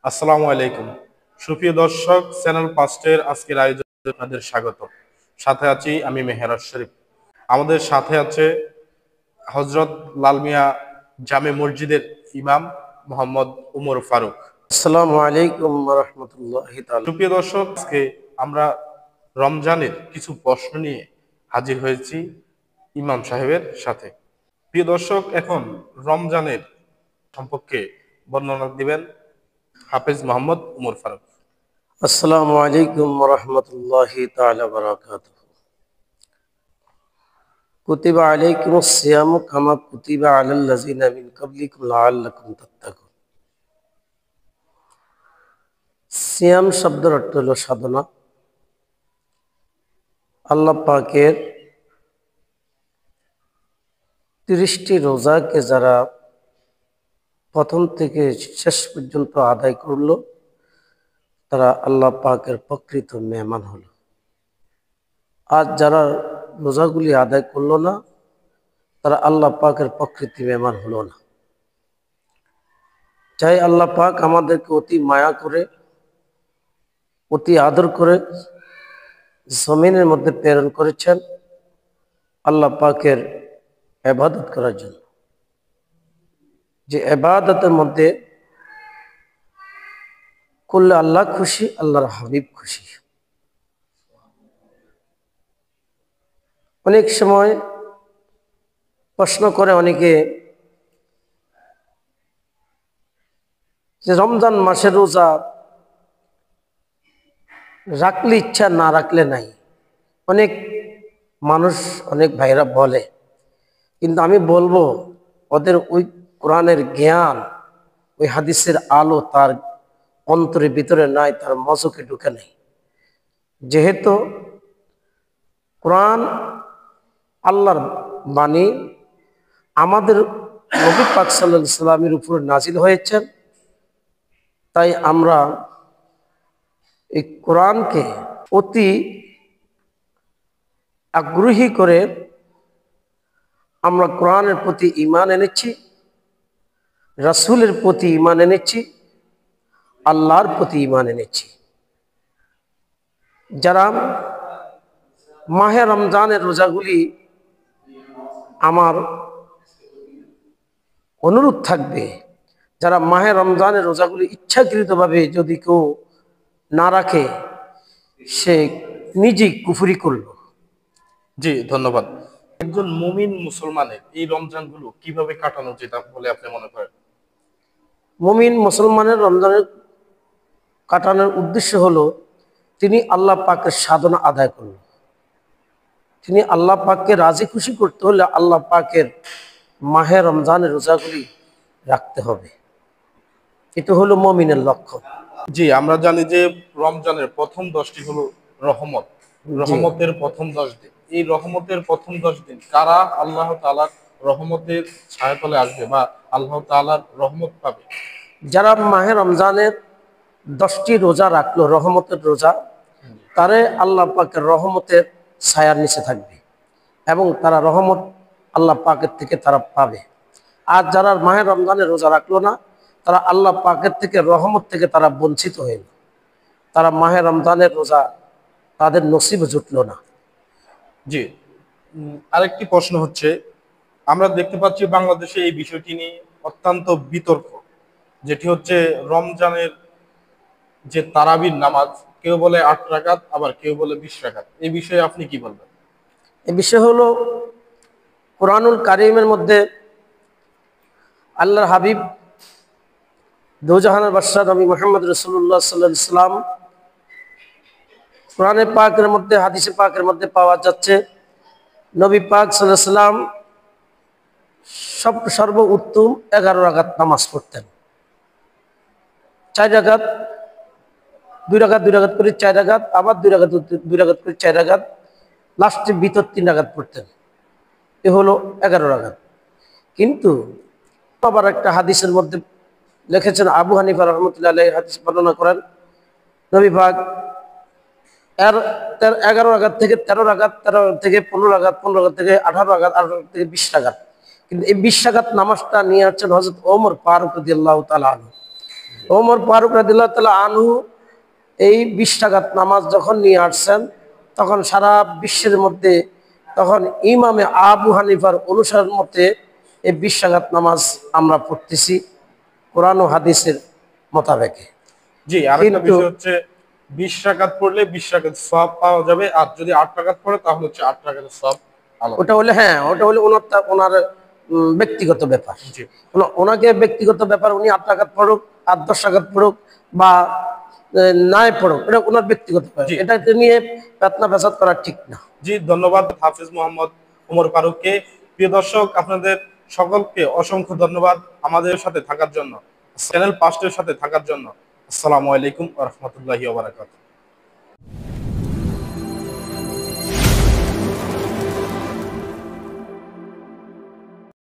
আসসালামু আলাইকুম। সুপ্রিয় দর্শক, চ্যানেল পাঁচটের আজকের আয়োজনে আপনাদের স্বাগত। সাথে আছি আমি মেহেরাজ শরীফ। আমাদের সাথে আছে হযরত লালমিয়া জামে মসজিদের ইমাম মোহাম্মদ উমর ফারুক। আসসালামু আলাইকুম ওয়া রাহমাতুল্লাহি তাআলা। সুপ্রিয় দর্শক, আজকে আমরা রমজানের কিছু প্রশ্ন নিয়ে হাজির হয়েছি ইমাম সাহেবের সাথে। প্রিয় দর্শক, এখন রমজানের সম্পর্কে বর্ণনা দিবেন হাফেজ মোহাম্মদ উমর ফারুক। আসসালামু আলাইকুম ওয়া রাহমাতুল্লাহি তাআলা ওয়া বারাকাতুহু। কুতিবা আলাইকুমুস সিয়ামু কামা কুতিবা আলাল লাযিনা মিন ক্বাবলিকুম লাআল্লাকুম তাত্তাকুন। সিয়াম শব্দের অর্থ হলো সাধনা। আল্লাহ পাকের 30টি রোজাকে যারা প্রথম থেকে শেষ পর্যন্ত আদায় করলো, তারা আল্লাহ পাকের প্রকৃত মেহমান হলো। আর যারা রোজাগুলি আদায় করলো না, তারা আল্লাহ পাকের প্রকৃতি মেহমান হলো না। চাই আল্লাহ পাক আমাদেরকে অতি মায়া করে, অতি আদর করে জমিনের মধ্যে প্রেরণ করেছেন আল্লাহ পাকের ইবাদত করার জন্য। যে ইবাদতের মধ্যে করলে আল্লাহ খুশি, আল্লাহর হাবিব খুশি। অনেক সময় প্রশ্ন করে অনেকে যে রমজান মাসের রোজা রাখলে ইচ্ছা, না রাখলে নাই। অনেক মানুষ, অনেক ভাইরা বলে, কিন্তু আমি বলবো ওদের ওই কোরআনের জ্ঞান, ওই হাদিসের আলো তার অন্তরের ভিতরে নাই, তার মজকে ঢুকে নেই। যেহেতু কোরআন আল্লাহর বাণী আমাদের নবী পাক সাল্লাল্লাহু আলাইহি সাল্লামের উপর নাজিল হয়েছে, তাই আমরা এই কোরআনকে অতি আগ্রহী করে আমরা কোরআনের প্রতি ঈমান এনেছি, রাসূলের প্রতি ঈমান এনেছি, আল্লাহর প্রতি ঈমান এনেছি। যারা মাহে রমজানের রোজাগুলি, আমার অনুরোধ থাকবে, যারা মাহে রমজানের রোজাগুলি ইচ্ছাকৃতভাবে যদি কেউ না রাখে, সে নিজেই কুফরি করলো। জি, ধন্যবাদ। একজন মুমিন মুসলমানের এই রমজানগুলো কিভাবে কাটানো উচিত বলে আপনি মনে করেন? মুমিন মুসলমানের রমজানের কাটানোর উদ্দেশ্য হলো তিনি আল্লাহ পাকের সাধনা আদায় করল। তিনি আল্লাহ পাককে রাজি খুশি করতে হলে আল্লাহ পাকের মাহে রমজানের রোজাগুলি রাখতে হবে। এটা হলো মুমিনের লক্ষ্য। জি, আমরা জানি যে রমজানের প্রথম 10টি হলো রহমত, জি, রহমতের প্রথম 10 দিন। এই রহমতের প্রথম 10 দিন কারা আল্লাহ তাআলার রহমতের ছায়াতলে আসবে বা আল্লাহ তাআলার রহমত পাবে? যারা মাহে রমজানের 10টি রোজা রাখলো, রহমতের রোজা, তারে আল্লাহ পাকের রহমতের ছায়ার নিচে থাকবে এবং তারা রহমত আল্লাহ পাকের থেকে তারা পাবে। আর যারা মাহে রমজানের রোজা রাখলো না, তারা আল্লাহ পাকের থেকে, রহমত থেকে তারা বঞ্চিত হইল। তারা মাহে রমজানের রোজা তাদের নসিবে জুটলো না। জি, আরেকটি প্রশ্ন হচ্ছে, আমরা দেখতে পাচ্ছি বাংলাদেশে এই বিষয়টি নিয়ে অত্যন্ত বিতর্ক, যেটি হচ্ছে রমজানের যে তারাবির নামাজ, কেউ বলে 8 রাকাত, আবার কেউ বলে 20 রাকাত। এই বিষয়ে আপনি কি বলবেন? এই বিষয় হলো কোরআনুল কারীমের মধ্যে আল্লাহর হাবিব দোজাহানের বাদশাহ নবী মুহাম্মদ রাসূলুল্লাহ সাল্লাল্লাহু আলাইহি সাল্লাম কোরআনে পাকের মধ্যে, হাদিসে পাকের মধ্যে পাওয়া যাচ্ছে, নবী পাক সাল্লাল্লাহু আলাইহি সাল্লাম সর্বোত্তম 11 রাকাত নামাজ পড়তেন। 4 রাকাত, 2 রাকাত 2 রাকাত করে 4 রাকাত, আবার 2 রাকাত 2 রাকাত করে 4 রাকাত, লাস্টে ভিতর 3 রাকাত পড়তেন। এ হলো 11 রাকাত। কিন্তু আবার একটা হাদিসের মধ্যে লিখেছেন, আবু হানিফা রাহমাতুল্লাহি আলাইহি হাদিস বর্ণনা করেন, নবী পাক 11 রাকাত থেকে 13 রাকাত, 13 থেকে 15 রাকাত, 15 রাকাত থেকে 18 রাকাত, 18 রাকাত থেকে 20 রাকাত। কিন্তু এই 20 রাকাত নামাজটা নিয়ে আসছেন হযরত ওমর ফারুক রাদিয়াল্লাহু তাআলা আনহু। ওমর ফারুক রাদিয়াল্লাহু তাআলা আনহু এই 20 রাকাত নামাজ যখন নিয়ে আসছেন, তখন সারা বিশ্বের মধ্যে তখন ইমামে আবু হানিফার অনুসার মতে এই 20 রাকাত নামাজ আমরা পড়তেছি কোরআন ও হাদিসের মোতাবেকে। জি, আরেকটা কিন্তু বিষয় হচ্ছে 20 রাকাত পড়লে 20 রাকাত সওয়াব পাওয়া যাবে, আর যদি 8 রাকাত পড়ে তাহলে হচ্ছে 8 রাকাতের সওয়াব আলাদা। ওটা হলে, হ্যাঁ, ওটা হলে ওনার ব্যক্তিগত ব্যাপার। জি ওনাকে ব্যক্তিগত ব্যাপার, উনি 8 রাকাত পড়ুক আর 10 রাকাত পড়ুক বা নাই পড়ুক, এটা ওনার ব্যক্তিগত ব্যাপার। জি এটাকে নিয়ে পেতনা পেসাদ করা ঠিক না। জি, ধন্যবাদ হাফেজ মোহাম্মদ ওমর ফারুককে। প্রিয় দর্শক, আপনাদের সকলকে অসংখ্য ধন্যবাদ আমাদের সাথে থাকার জন্য, চ্যানেল পাঁচটার সাথে থাকার জন্য। আসসালামু আলাইকুম ওয়া রাহমাতুল্লাহি ওয়া বারাকাতুহু।